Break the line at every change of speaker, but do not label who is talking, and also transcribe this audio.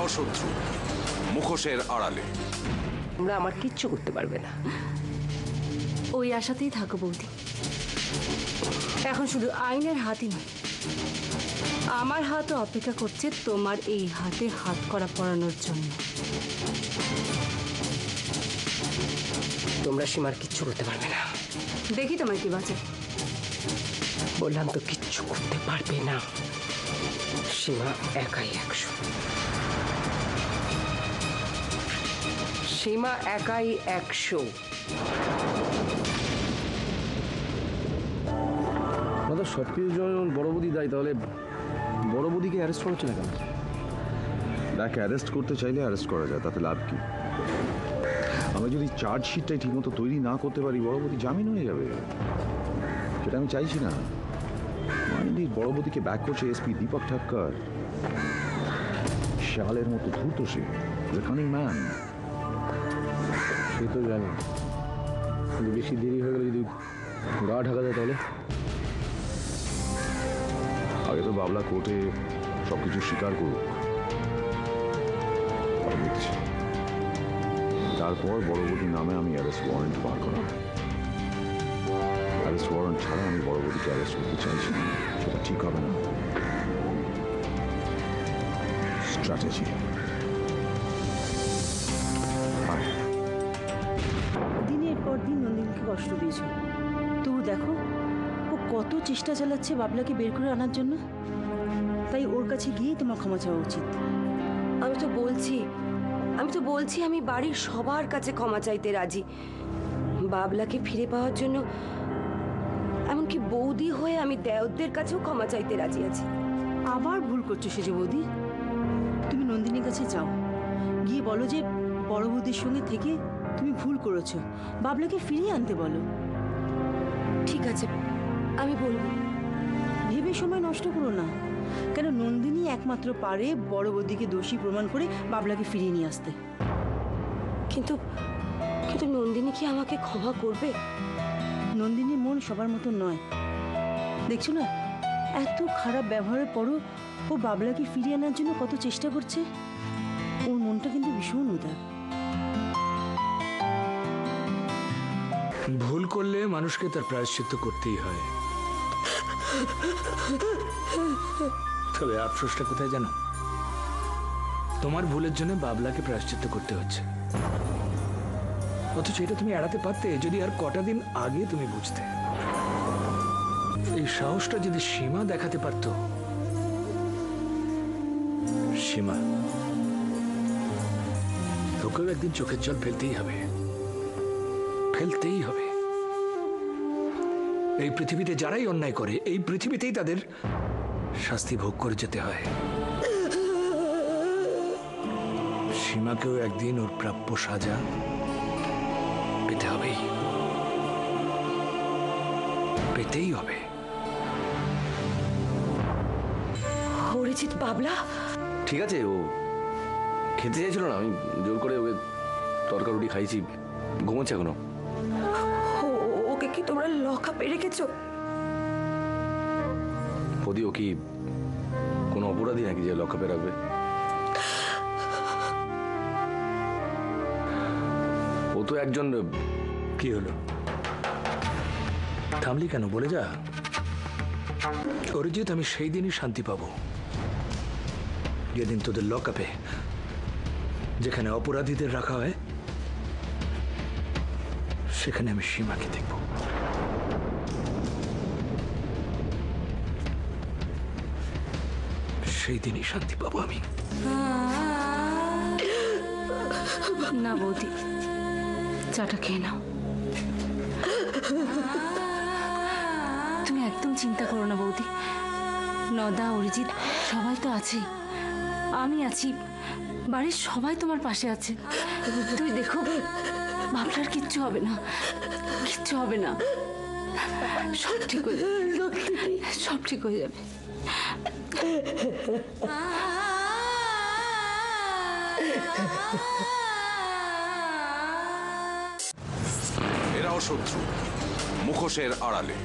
এরাও শত্রু, মুখোশের আড়ালে।
তোমরা আমার কিচ্ছু করতে পারবে না।
ওই আশাতেই থাকো বৌদি। এখন শুধু আইনের হাতই নয়, আমার হাতও অপেক্ষা করছে তোমার এই হাতে হাত করা পরানোর জন্য।
তোমরা সীমার কিচ্ছু করতে পারবে না।
দেখি তোমার কি বাঁচে।
বললাম তো কিচ্ছু করতে পারবে না। সীমা একাই 100। সীমা একাই 100।
দাদা সবকিছু যখন বড় বৌদি দেয়, তাহলে বড় বৌদিকে অ্যারেস্ট করা হচ্ছে না কেন?
দেখ, অ্যারেস্ট করতে চাইলে অ্যারেস্ট করা যায়, তাতে লাভ কি? আমরা যদি চার্জশিটটাই ঠিকমতো তৈরি না করতে পারি, বড় বৌদি জামিন হয়ে যাবে। সেটা আমি চাইছি না। মাইন্ডি বড় বৌদিকে ব্যাক করছে এসপি দীপক ঠাক্কর। শালের মতো ধূর্ত সে, কানিং ম্যান।
সে তো জানি, কিন্তু বেশি দেরি হয়ে গেলে যদি গা ঢাকা যায় তাহলে?
আগে তো বাবলা কোর্টে সবকিছু স্বীকার করুক, তারপর বড় বৌদির নামে আমি অ্যারেস্ট ওয়ারেন্ট বার করা। অ্যারেস্ট ওয়ারেন্ট ছাড়া আমি বড় বৌদিকে অ্যারেস্ট করতে চাইছি না, সেটা ঠিক হবে না। স্ট্র্যাটেজি।
দিনের পর দিন নন্দিনীকে কষ্ট দিয়েছ, তবু দেখো ও কত চেষ্টা চালাচ্ছে বাবলাকে বের করে আনার জন্য। তাই ওর কাছে গিয়ে তোমার ক্ষমা চাওয়া উচিত।
আমি তো বলছি আমি বাড়ির সবার কাছে ক্ষমা চাইতে রাজি, বাবলাকে ফিরে পাওয়ার জন্য। এমনকি বৌদি হয়ে আমি দেওরদের কাছেও ক্ষমা চাইতে রাজি আছি।
আবার ভুল করছো সেজে বৌদি। তুমি নন্দিনীর কাছে যাও, গিয়ে বলো যে বড় বৌদির সঙ্গে থেকে তুমি ভুল করেছো, বাবলাকে ফিরিয়ে আনতে বলো।
ঠিক আছে, আমি বলবো।
ভেবে সময় নষ্ট করো না, কেন নন্দিনী একমাত্র পারে বড় বৌদিকে দোষী প্রমাণ করে বাবলাকে ফিরিয়ে নিয়ে আসতে।
কিন্তু নন্দিনী কি আমাকে ক্ষমা করবে?
নন্দিনীর মন সবার মতো নয়, দেখছো না এত খারাপ ব্যবহারের পরও ও বাবলাকে ফিরিয়ে আনার জন্য কত চেষ্টা করছে। ওর মনটা কিন্তু ভীষণ উদার।
ভুল করলে মানুষকে তার প্রায়শ্চিত্ত করতেই হয়। তবে আফসোসটা কোথায় জানো? তোমার ভুলের জন্য বাবলাকে প্রায়শ্চিত্ত করতে হচ্ছে, অথচ এটা তুমি এড়াতে পারতে যদি আর কটা দিন আগে তুমি বুঝতে। এই সাহসটা যদি সীমা দেখাতে পারত। সীমা, তোকেও একদিন চোখের জল ফেলতেই হবে, ফেলতেই হবে। এই পৃথিবীতে যারাই অন্যায় করে, এই পৃথিবীতেই তাদের শাস্তি ভোগ করে যেতে হয়। সীমাকেও একদিন ওর প্রাপ্য সাজা পেতে হবেই, পেতেই হবে।
অরিজিৎ, বাবলা
ঠিক আছে, ও খেতে চাইছিল না, আমি জোর করে ওকে তরকা রুটি খাইছি। ঘুমোচ্ছে এখনো।
ওকে কি তোমরা লকআপে রেখেছো?
বৌদি, ও কি কোনো অপরাধী নাকি যে লকআপে রাখবে? ও তো একজন।
কি হলো, থামলি কেন? বলে যা। অরিজিৎ, আমি সেই দিনই শান্তি পাবো যেদিন তোদের লকআপে, যেখানে অপরাধীদের রাখা হয়, সেখানে আমি সীমাকে দেখব। সেই দিনই শান্তি পাবো আমি।
না বৌদি, চাটা খেয়ে নাও। তুমি একদম চিন্তা করো না বৌদি। নদা, অরিজিৎ সবাই তো আছে, আমি আছি, বাড়ির সবাই তোমার পাশে আছে। তুই দেখো, বাবলার কিচ্ছু হবে না, কিচ্ছু হবে না। সব ঠিক হয়ে যাবে, সব ঠিক হয়ে যাবে।
এরাও শত্রু, মুখোশের আড়ালে।